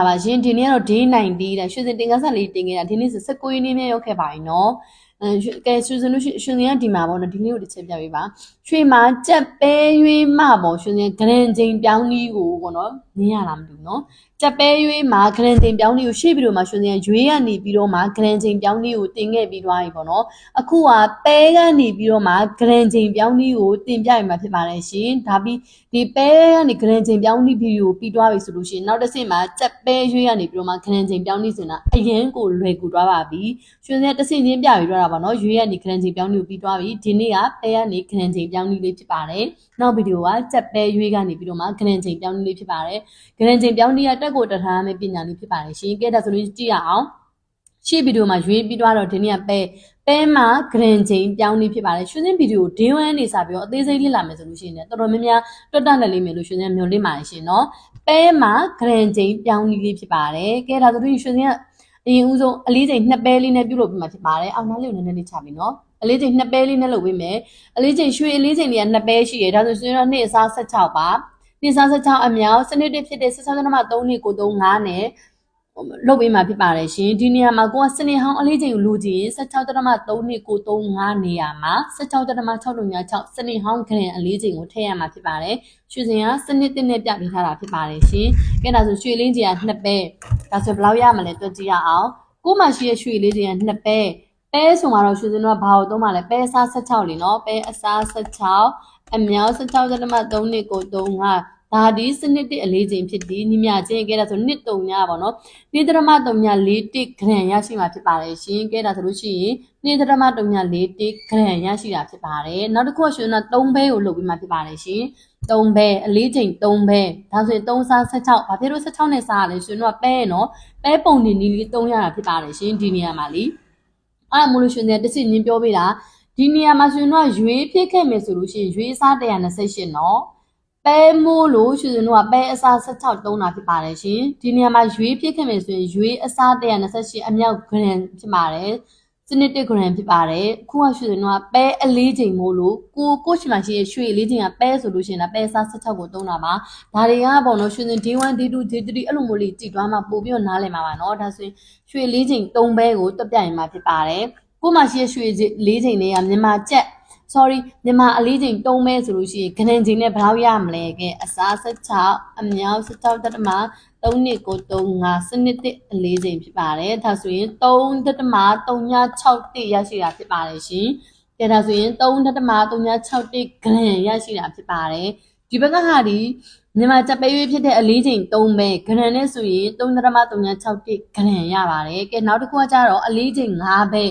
ပါရှင်ဒီနေ့ကတော့ day 90တဲ့ရွှေစင်တင်ကန်းဆက်လေးတင်ခဲ့တာဒီနေ့ဆို19ရက်နေ့မြောက်ရောက်ခဲ့ပါပြီနော်ကဲရွှေစင်တို့ရွှေစင်ကဒီမှာပေါ့နော်ဒီနေ့ကိုတစ်ချက်ပြပေးပါရွှေမှာကြက်ပဲရွေးမပေါ့ရွှေစင်ဂရန်ချိန်ပြောင်းကြီးကိုပေါ့နော်နင်းရလားမသိဘူးနော်ကြက်ပဲရွေးမှာဂရန်ချိန်ပြောင်းကြီးကိုရှေ့ပြီးတော့မှရွှေစင်ရွေးရနေပြီးတော့မှဂရန်ချိန်ပြောင်းကြီးကိုတင်ခဲ့ပြီးသွားပြီပေါ့နော်အခုကပဲကနေပြီးတော့မှဂရန်ချိန်ပြောင်းကြီးကိုတင်ပြရမှာဖြစ်ပါတယ်ရှင်ဒါပြီးဒီပဲကနေဂရန်ချိန်ပြောင်းကြီးဗီဒီယိုပြီးသွားပြီဆိုလို့ရှိရင်နောက်တစ်ဆင့်မှာကြက်ပဲရွေးရနေပြီးတော့မှဂရန်ချိန်ပြောင်းကြီးစင်တာအရင်ကိုလွယ်ကူသွားပါပြီရွှေစင်တစ်ဆင့်ချင်းပြပြီးတော့တာပါနော်ရွေးရနေဂရန်ချိန်ပြောင်းကြီးကိုပြီးသွားပြီဒီနေ့ကပဲကနေဂရန်ချိန်ပြောင်းကြီးလေးဖြစ်ပါတယ်နောက်ဗီဒီယိုကကြက်ပဲရွေးကနေပြီးတော့မှဂရန်ချိန်ပြောင်းကြီးလေးဖြစ်ပါတယ်ဂရန်ချိန်ပြောင်းကြီးကတက်ကိုတထားမယ့်ပညာလေးဖြစ်ပါတယ်ရှင်ကဲဒါဆိုလို့ကြည့်ရအောင်ရှေ့ဗီဒီယိုမှာရွေးပြီးသွားတော့ဒီနေ့ကပဲမှာဂရန်ချိန်ပြောင်းနေဖြစ်ပါတယ်ရွှေစင်းဗီဒီယိုဒင်းဝမ်းနေစားပြီးတော့အသေးစိတ်လေ့လာမယ်ဆိုလို့ရှိရင်တော်တော်များများတွတ်တက်လက်လေးမယ်လို့ရွှေစင်းမျိုးလေးမှာရှင်နော်ပဲမှာဂရန်ချိန်ပြောင်းနေလေးဖြစ်ပါတယ်ကဲဒါဆိုလို့ရွှေစင်းကအရင်ဦးဆုံးအလေးချိန်2ပဲလေးနဲ့ပြုတ်လို့ပြီးမှဖြစ်ပါတယ်အောင်နားလေးကိုနည်းနည်းလေးချပြီနော်အလေးချိန်2ပဲလေးနဲ့လုပ်ပေးမယ်အလေးချိန်ရွှေအလေးချိန်တွေက2ပဲရှိတယ်ဒါဆိုရွှေတော့2အစား16ပါ2စား16အမြောက်စနစ်တစ်ဖြစ်တဲ့16.3နှစ်ကို35နဲ့လုပ်ပေးမှာဖြစ်ပါတယ်ရှင်ဒီနေရာမှာကိုကစနေဟောင်းအလေးချိန်ကိုလူကြည့်16.3နှစ်ကို35နေရာမှာ16.636စနေဟောင်းဂရန်အလေးချိန်ကိုထည့်ရမှာဖြစ်ပါတယ်ရွှေစင်ကစနစ်တစ်နဲ့ပြပေးထားတာဖြစ်ပါတယ်ရှင်ကဲဒါဆိုရွှေလေးချိန်က2ပဲဒါဆိုဘယ်လောက်ရမလဲတွက်ကြည့်ရအောင်ကိုမှရှိရရွှေလေးချိန်က2ပဲဆိုမှာတော့ရွှေစင်တို့ကဘာကိုသုံးပါလဲပဲအစား16လीနော်ပဲအစား16အမြောက်16.3နှစ်ကို35ဒါဒီစနစ်တစ်အလေးချိန်ဖြစ်ဒီညီမချင်းကဲဒါဆိုနှစ်3ညပါနော်2.3ည4တစ်ဂရန်ရရှိမှာဖြစ်ပါတယ်ရှင်ကဲဒါဆိုလို့ရှိရင်2.3ည4တစ်ဂရန်ရရှိတာဖြစ်ပါတယ်နောက်တစ်ခုကရှင်က3ဘဲကိုလုပ်ပြီးမှဖြစ်ပါတယ်ရှင်3ဘဲအလေးချိန်3ဘဲဒါဆိုရင်3စား16ဘာဖြစ်လို့16နဲ့စားရလဲရှင်တို့ကပဲနော်ပဲပုံနေနီးလေး3ရတာဖြစ်ပါတယ်ရှင်ဒီနေရာမှာလीအဲ့ဒါမို့လို့ရှင်တဲ့တစ်စစ်ညင်းပြောပေးတာဒီနေရာမှာရှင်တို့ကရွေးဖြစ်ခဲ့မယ်ဆိုလို့ရှိရင်ရွေးစား128နော်ပဲမိုးလို့ရွှေစင်တို့ကပဲအစား16သုံးတာဖြစ်ပါတယ်ရှင်ဒီနေရာမှာရွေးဖြစ်ခဲ့မယ်ဆိုရင်ရွေးအစား128အမြောက်ဂရန်ဖြစ်ပါတယ်စနစ်တစ်ဂရန်ဖြစ်ပါတယ်ခုကရွှေစင်တို့ကပဲအလေးချိန်မို့လို့ကိုရှိမှရှိရရွှေအလေးချိန်ကပဲဆိုလို့ရှိရင်ပဲအစား16ကိုသုံးတာပါဒါတွေကပေါ့နော်ရွှေစင် D1 D2 D3 အဲ့လိုမျိုးလေးကြည့်သွားမှပို့ပြီးတော့နားလည်မှာပါနော်ဒါဆိုရင်ရွှေလေးချိန်3ပဲကိုတွက်ပြရင်မှာဖြစ်ပါတယ်ကိုမှရှိရရွှေလေးချိန်တွေကမြန်မာကျပ်မြန်မာအလေးချိန်3ပဲဆိုလို့ရှိရင်ဂရန်ချိန်နဲ့ဘယ်လောက်ရမလဲကဲအစား16အမြောက်16.3နှစ်ကို35စနစ်တစ်အလေးချိန်ဖြစ်ပါတယ်ဒါဆိုရင်3.361ရရှိတာဖြစ်ပါတယ်ရှင်ကဲဒါဆိုရင်3.361ဂရန်ရရှိတာဖြစ်ပါတယ်ဒီဘက်ကဟာဒီမြန်မာကြက်ပဲရွေးဖြစ်တဲ့အလေးချိန်3ပဲဂရန်နဲ့ဆိုရင်3.361ဂရန်ရပါတယ်ကဲနောက်တစ်ခုကကျတော့အလေးချိန်5ပဲ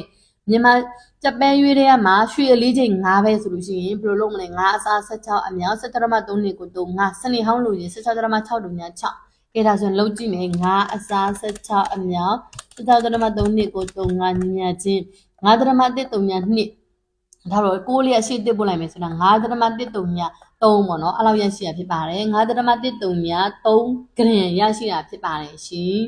မြန်မာကြက်ပဲရွေးတဲ့မှာရွှေအလေးချိန်5ပဲဆိုလို့ရှိရင်ဘယ်လိုလုပ်မလဲ5အစား16အမြောက်17.3နှစ်ကို35စနေဟောင်းလို့ရင်16.636ကဲဒါဆိုရင်လုံးကြည့်မယ်5အစား16အမြောက်17.3နှစ်ကို35ညီမချင်း5.132ဒါတော့6လေးအရှိတစ်ပို့လိုက်မယ်ဆိုတာ5.133ပေါ့နော်အဲ့လောက်ရရှိတာဖြစ်ပါတယ်5.133ဂရန်ရရှိတာဖြစ်ပါတယ်ရှင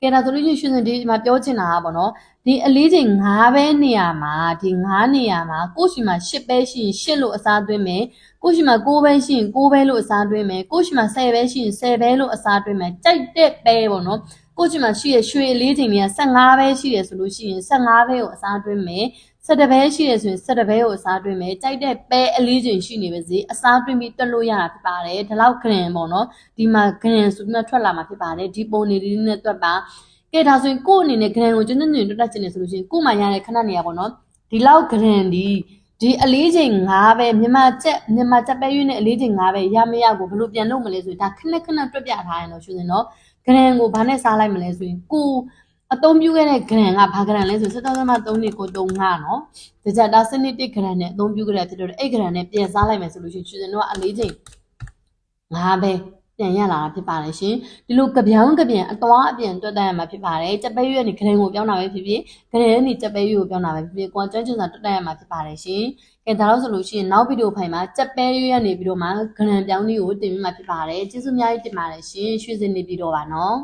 ်ကဲဒါဆိုလို့ရှိရင်ရွှေစင်ဒီမှာပြောချင်တာကပေါ့နော်ဒီအလေးချိန်5ပဲနေရာမှာဒီ5နေရာမှာကိုရှိမှာ10ပဲရှိရင်10လို့အစားသွင်းမယ်ကိုရှိမှာ9ပဲရှိရင်9ပဲလို့အစားသွင်းမယ်ကိုရှိမှာ10ပဲရှိရင်10ပဲလို့အစားသွင်းမယ်ကြိုက်တဲ့ပဲပေါ့နော်ကိုရှိမှာရှိရရွှေအလေးချိန်တွေက15ပဲရှိတယ်ဆိုလို့ရှိရင်15ပဲကိုအစားသွင်းမယ်17ပဲရှိတယ်ဆိုရင်17ပဲကိုအစားသွင်းမယ်ကြိုက်တဲ့ပဲအလေးချိန်ရှိနေပါစေအစားသွင်းပြီးတွက်လို့ရတာဖြစ်ပါတယ်ဒီလောက်ဂရန်ပေါ့နော်ဒီမှာဂရန်ဆိုပြီးမှထွက်လာမှာဖြစ်ပါတယ်ဒီပုံနေလေးနဲ့တွက်ပါကဲဒါဆိုရင်ကို့အနေနဲ့ဂရန်ကိုကျွန်းကျွန်းတွတ်တက်ချင်တယ်ဆိုလို့ရှိရင်ကို့မှာရတဲ့ခဏနေရပေါ့နော်ဒီလောက်ဂရန်ဒီအလေးချိန်5ပဲမြန်မာချက်ပဲရွေးနဲ့အလေးချိန်5ပဲရမရကိုဘယ်လိုပြန်လုပ်မလဲဆိုရင်ဒါခဏတွက်ပြထားရင်တော့ရှင်စင်နော်ဂရန်ကိုဘာနဲ့စားလိုက်မလဲဆိုရင်ကိုအသုံးပြုခဲ့တဲ့ဂရန်ကဘာဂရန်လဲဆို17.3နှစ်ကို35နော်ဒါကြဒါစနစ်တစ်ဂရန်နဲ့အသုံးပြုခဲ့တဲ့ဖြစ်တော့အဲ့ဂရန်နဲ့ပြန်စားလိုက်မယ်ဆိုလို့ရှင်ရှင်တို့ကအလေးချိန်5ပဲပြန်ရလာတာဖြစ်ပါတယ်ရှင်ဒီလိုကြပြောင်းကြပြန်အသွားအပြန်တွက်တတ်ရမှာဖြစ်ပါတယ်ကြက်ပဲရွက်နေဂရန်ကိုပြောင်းတာပဲဖြစ်ဖြစ်ဂရန်နေကြက်ပဲရွက်ကိုပြောင်းတာပဲဖြစ်ဖြစ်ကိုကျွမ်းကျင်စွာတွက်တတ်ရမှာဖြစ်ပါတယ်ရှင်ကဲဒါတော့ဆိုလို့ရှိရင်နောက်ဗီဒီယိုဖိုင်မှာကြက်ပဲရွက်နေပြီးတော့မှဂရန်ပြောင်းလေးကိုတင်ပြမှာဖြစ်ပါတယ်ကျေးဇူးအများကြီးတင်ပါတယ်ရှင်ရွှေစင်နေပြီးတော့ပါနော်